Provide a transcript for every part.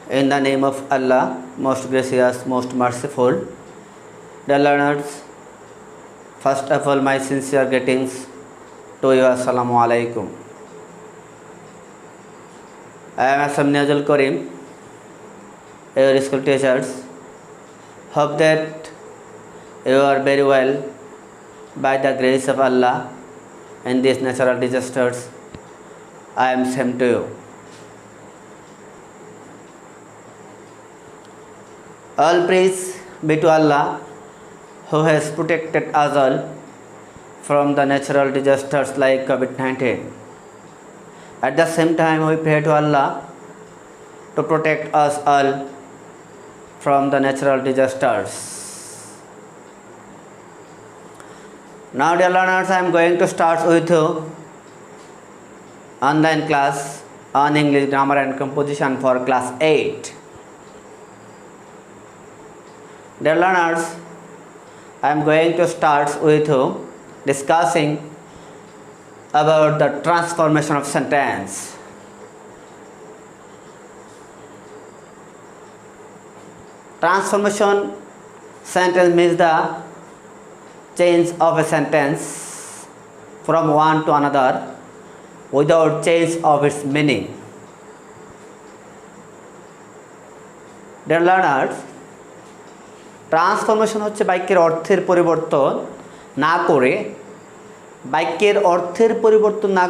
In the name of Allah, most gracious, most merciful. Dear learners, first of all, my sincere greetings to you. Assalamu alaikum. I am Asam Niazul Karim, your school teachers. Hope that you are very well by the grace of Allah in these natural disasters. I am same to you. All praise be to Allah who has protected us all from the natural disasters like COVID-19. At the same time, we pray to Allah to protect us all from the natural disasters. Now, dear learners, I am going to start with online class on English grammar and composition for class 8. Dear learners, I am going to start with discussing about the transformation of sentence. Transformation sentence means the change of a sentence from one to another without change of its meaning. Dear learners, transformation হচ্ছে বাক্যের অর্থের পরিবর্তন না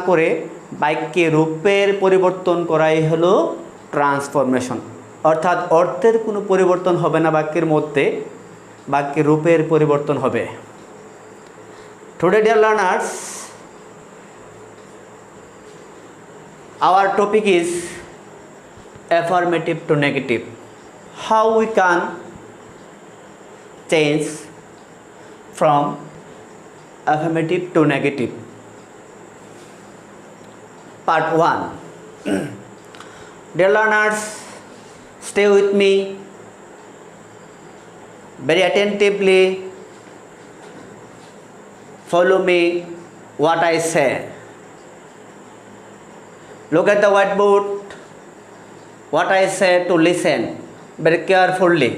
করে বাক্যের রূপের পরিবর্তন করাই হলো ট্রান্সফরমেশন। অর্থাৎ অর্থের কোনো পরিবর্তন হবে না বাক্যের মধ্যে, বাক্যের রূপের পরিবর্তন হবে। Today dear learners, our topic is affirmative to negative. How we can change from affirmative to negative. Part 1. Dear learners, stay with me very attentively. Follow me what I say. Look at the whiteboard. What I say to listen very carefully.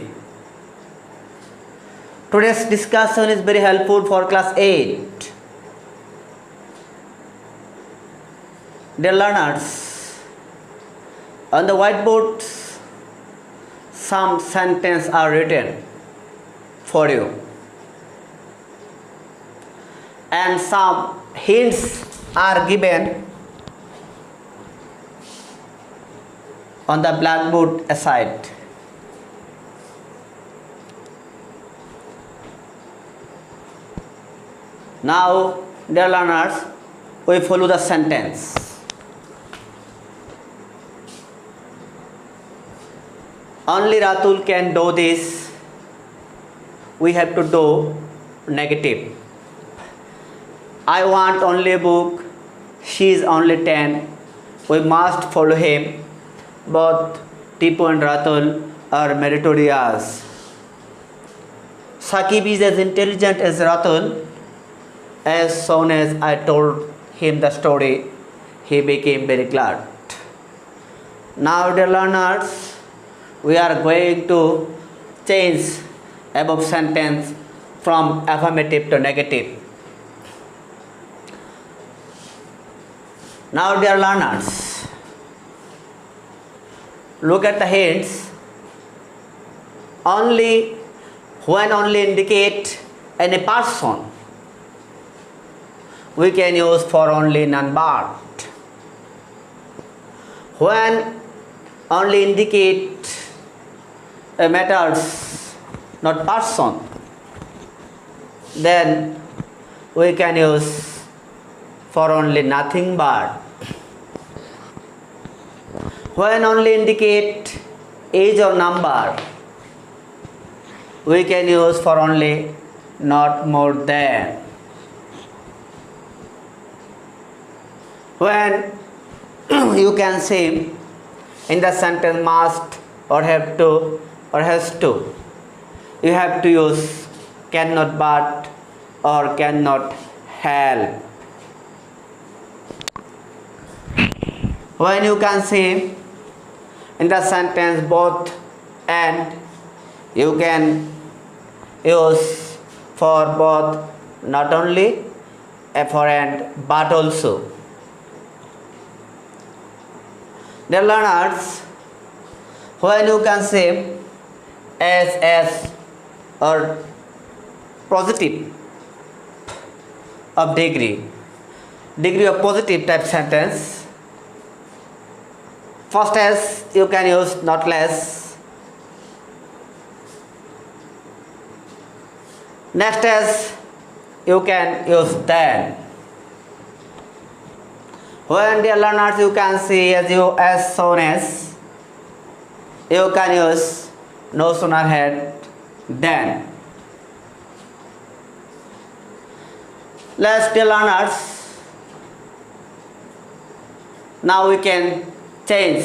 Today's discussion is very helpful for class 8. Dear learners, on the whiteboard some sentences are written for you and some hints are given on the blackboard aside. Now, dear learners, we follow the sentence. Only Ratul can do this. We have to do negative. I want only a book. She is only 10. We must follow him. Both Tipu and Ratul are meritorious. Sakib is as intelligent as Ratul. As soon as I told him the story, he became very glad. Now, dear learners, we are going to change above sentence from affirmative to negative. Now, dear learners, look at the hints. Only indicate any person, we can use for only non-but. When only indicate a matters, not person, then we can use for only nothing but. When only indicate age or number, we can use for only not more than. When you can say in the sentence must or have to or has to, you have to use cannot but or cannot help. When you can say in the sentence both and you can use for both, not only for and but also. Dear learners, when you can say as or positive of degree of positive type sentence, first as you can use not less, next as you can use than. When dear learners you can see as soon as, you can use no sooner had than. Let's dear learners, now we can change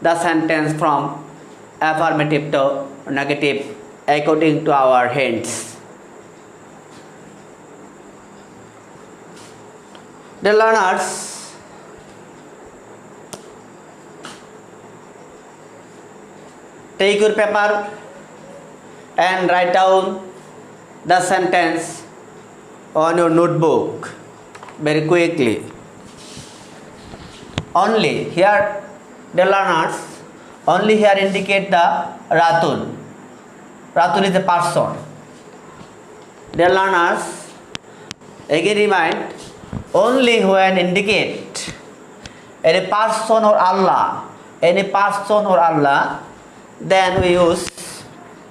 the sentence from affirmative to negative according to our hints. Dear learners, take your paper and write down the sentence on your notebook very quickly. Only here, dear learners, only here indicate the Ratul. Ratul is a person. Dear learners, again remind, only when indicate any person or Allah, then we use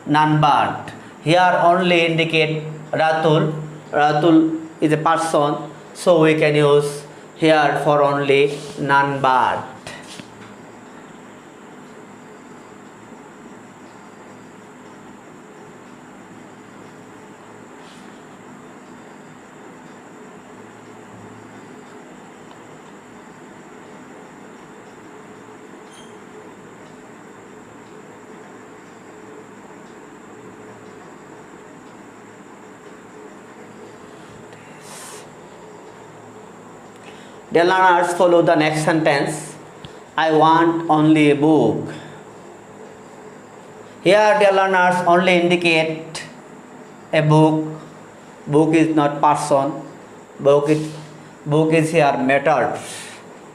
non-but. Here only indicate Ratul. Ratul is a person, so we can use here for only non-but. Dear learners, follow the next sentence. I want only a book. Here, dear learners, only indicate a book. Book is not person. Book is here matter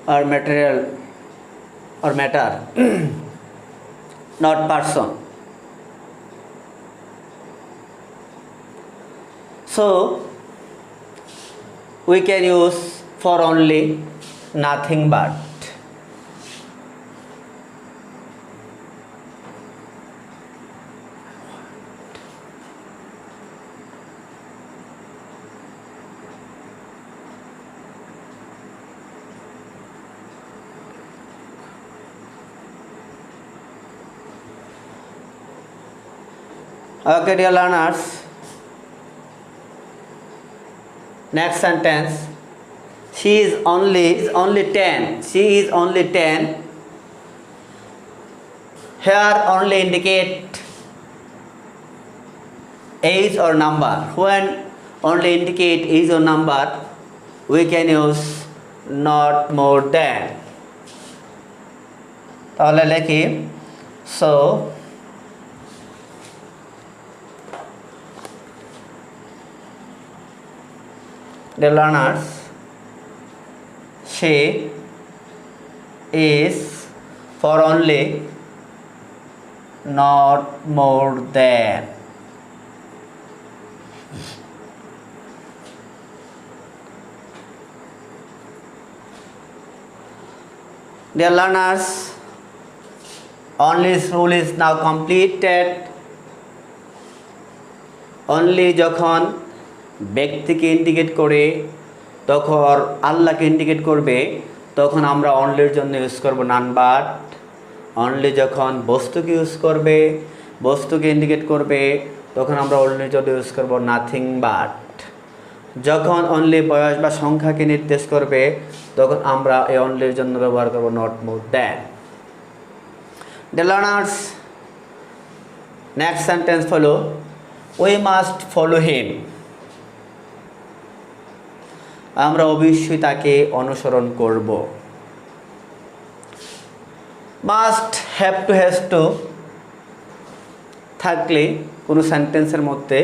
or material or matter, not person. So we can use for only nothing but. Okay, dear learners, next sentence. She is only 10. She is only 10. Here only indicate age or number. When only indicate age or number, we can use not more than. তাহলে লিখি, so dear learners, she is for only not more than. Dear learners, only rule is now completed. Only যখন ব্যক্তিকে indicate করে তখন আল্লাহকে indicate করবে তখন আমরা অনলির জন্য ইউজ করব নান বাট। অনলি যখন বস্তুকে ইউজ করবে, বস্তুকে ইন্ডিকেট করবে তখন আমরা অনলির জন্য ইউজ করব নাথিং বাট। যখন অনলি বয়স বা সংখ্যাকে নির্দেশ করবে তখন আমরা এই অনলির জন্য ব্যবহার করব not more than. Dear learners, next sentence হলো উই মাস্ট ফলো হিম। আমরা অবশ্যই তাকে অনুসরণ করব। Must, have to, has to থাকলে কোনো সেন্টেন্সের মধ্যে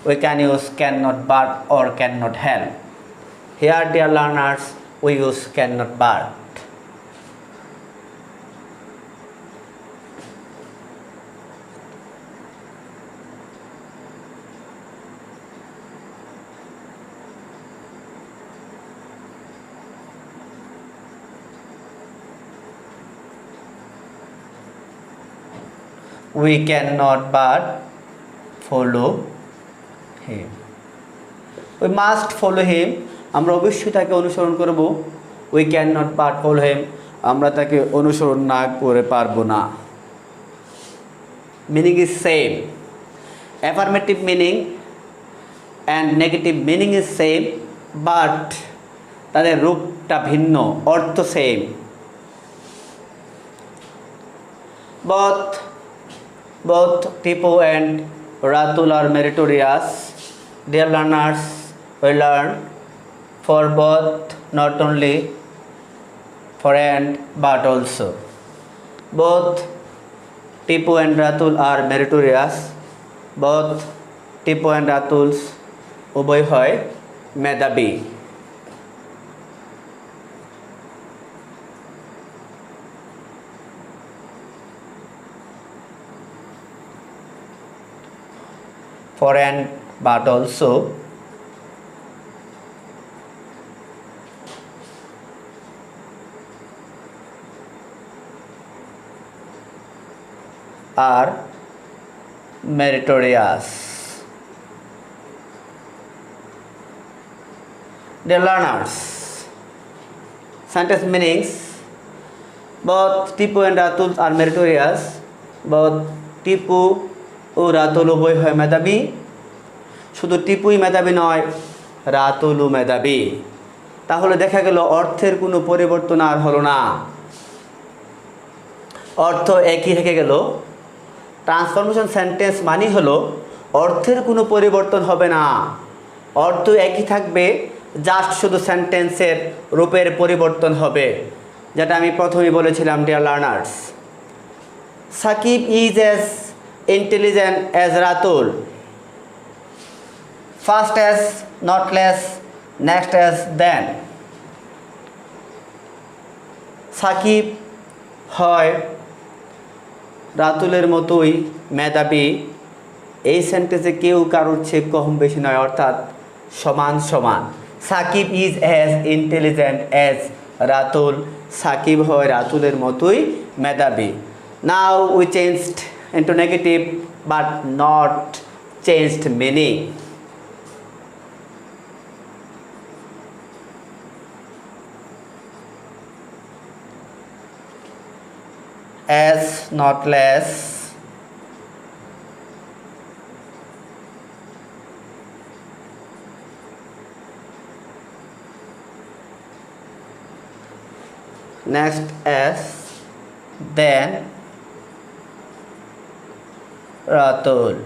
we can use cannot but or cannot help. Here dear learners, we use cannot but. We cannot but follow him. We must follow him. আমরা অবশ্যই তাকে অনুসরণ করব। We cannot but follow him. আমরা তাকে অনুসরণ না করে পারবো না। Meaning is same. Affirmative meaning and negative meaning is same, but তাদের রূপটা ভিন্ন, অর্থ same. Both Tipu and Ratul are meritorious. Dear learners, we learn for both, not only for and but also. Both Tipu and Ratul are meritorious. Both Tipu and Ratuls উভয় হয় মেধাবী। For and but also are meritorious. Dear learners, sentence meanings: both Tipu and Ratul are meritorious. Both Tipu ও রাতুল উভয় হয় মেধাবী। শুধু টিপুই মেধাবী নয়, রাতুলও মেধাবী। তাহলে দেখা গেল অর্থের কোনো পরিবর্তন আর হলো না, অর্থ একই থেকে গেল। ট্রান্সফরমেশন সেন্টেন্স মানে হলো অর্থের কোনো পরিবর্তন হবে না, অর্থ একই থাকবে, জাস্ট শুধু সেন্টেন্সের রূপের পরিবর্তন হবে, যেটা আমি প্রথমেই বলেছিলাম। Dear learners, Sakib is as intelligent as Ratul. First as, not less, next as, then. Sakib হয় রাতুলের মতোই মেধাবী। এই সেন্টেন্সে কেউ কারোর চেয়ে কম বেশি নয়, অর্থাৎ সমান সমান। Sakib is as intelligent as Ratul. Sakib হয় রাতুলের মতোই মেধাবী। Now we changed into negative but not changed meaning. As, not less. Next as, then Ratul.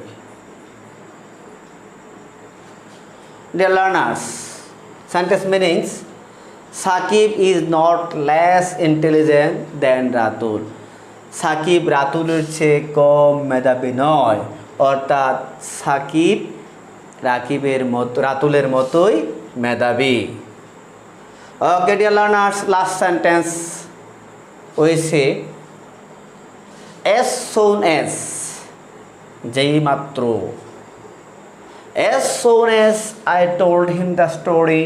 Dear learners, sentence meanings: Sakib is not less intelligent than Ratul. Sakib রাতুলের চেয়ে কম মেধাবী নয়, অর্থাৎ সাকিব রাতুলের মতোই মেধাবী। Okay, dear learners, last sentence we say as soon as, যেই মাত্র। As soon as I told him the story,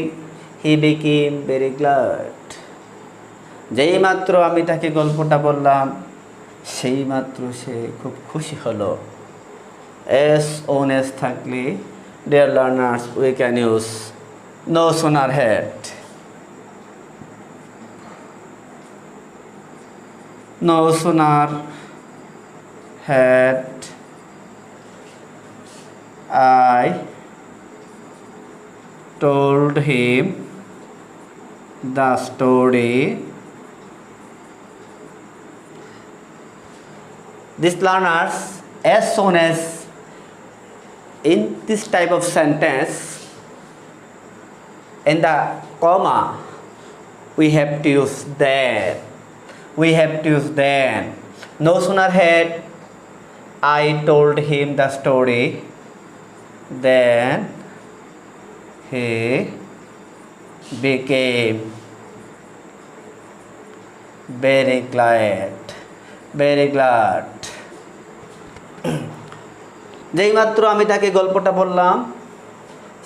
he became very glad. যেই মাত্র আমি তাকে গল্পটা বললাম, সেই মাত্র সে খুব খুশি হলো। As soon as থাকলে, dear learners, we can use no sooner had. No sooner had I told him the story. These learners, as soon as, in this type of sentence, in the comma, we have to use that. we have to use then. No sooner had I told him the story than he became very glad. Very glad. যেই মাত্র আমি তাকে গল্পটা বললাম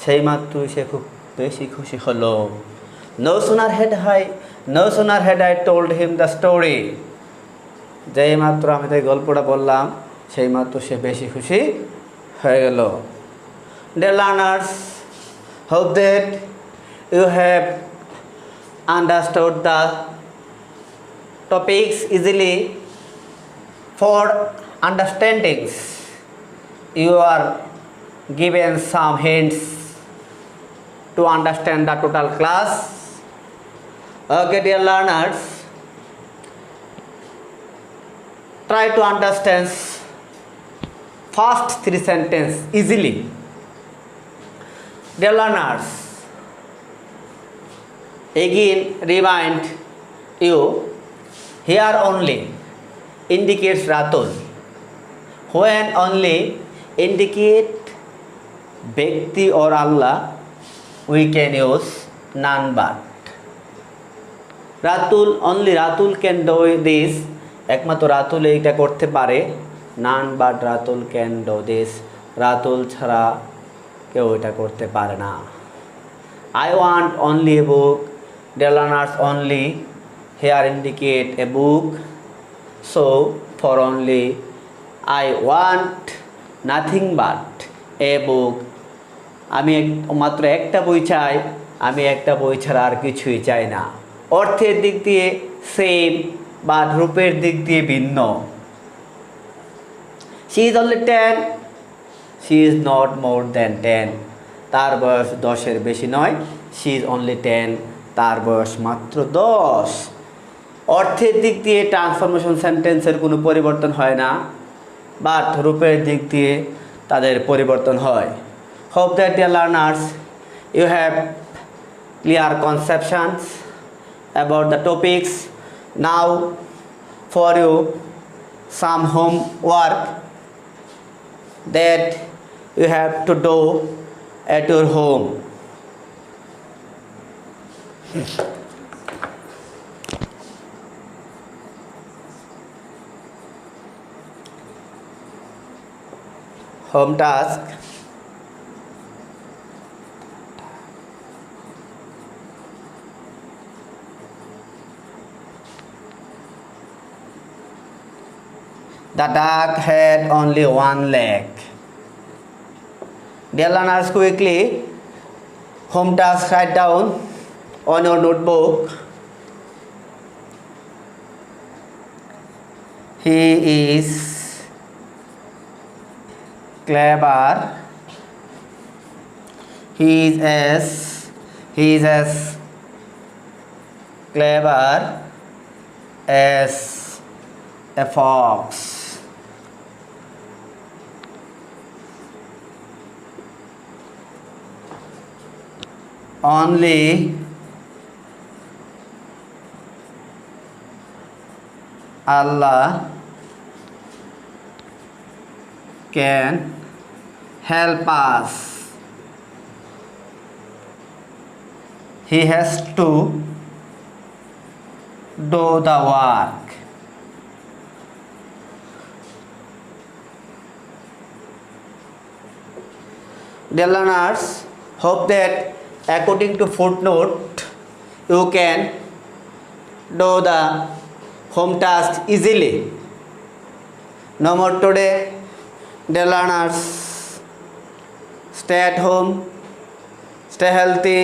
সেই মাত্রই সে খুব বেশি খুশি হলো। No sooner had I told him the story. যেই মাত্র আমি তাকে গল্পটা বললাম সেই মাত্র সে বেশি খুশি হয়ে গেল। Dear learners, hope that you have understood the topics easily. For understandings, you are given some hints to understand the total class. Okay, dear learners, try to understand first 3 sentences easily. Dear learners, again remind you, here only indicates Ratul. When only indicate Bhakti or Allah, we can use none but. Ratul, only Ratul can do this. একমাত্র রাতুল এইটা করতে পারে। None but Ratul can do this. Ratul ছাড়া কেউ এটা করতে পারে না। I want only a book. Dear learners, only here indicate a book. So for only I want nothing but a book. আমি মাত্র একটা বই চাই, আমি একটা বই ছাড়া আর কিছুই চাই না। অর্থের দিক দিয়ে সেম বা রূপের দিক দিয়ে ভিন্ন। She is only 10. She is not more than 10. তার বয়স 10-এর বেশি নয়। She is only 10. তার বয়স মাত্র 10। অর্থের দিক দিয়ে ট্রান্সফরমেশন সেন্টেন্সের কোনো পরিবর্তন হয় না, বাট রূপের দিক দিয়ে তাদের পরিবর্তন হয়। Hope that dear learners, you have clear conceptions about the topics. Now for you some homework that you have to do at your home. Home task. The duck had only one leg. Dear learners, quickly, home task, write down on your notebook. He is clever. He is as clever as a fox. Only Allah can help us. He has to do the work. Dear learners, hope that according to footnote you can do the home task easily. No more today. Dear learners, stay at home, stay healthy.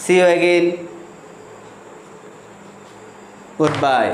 See you again. Goodbye.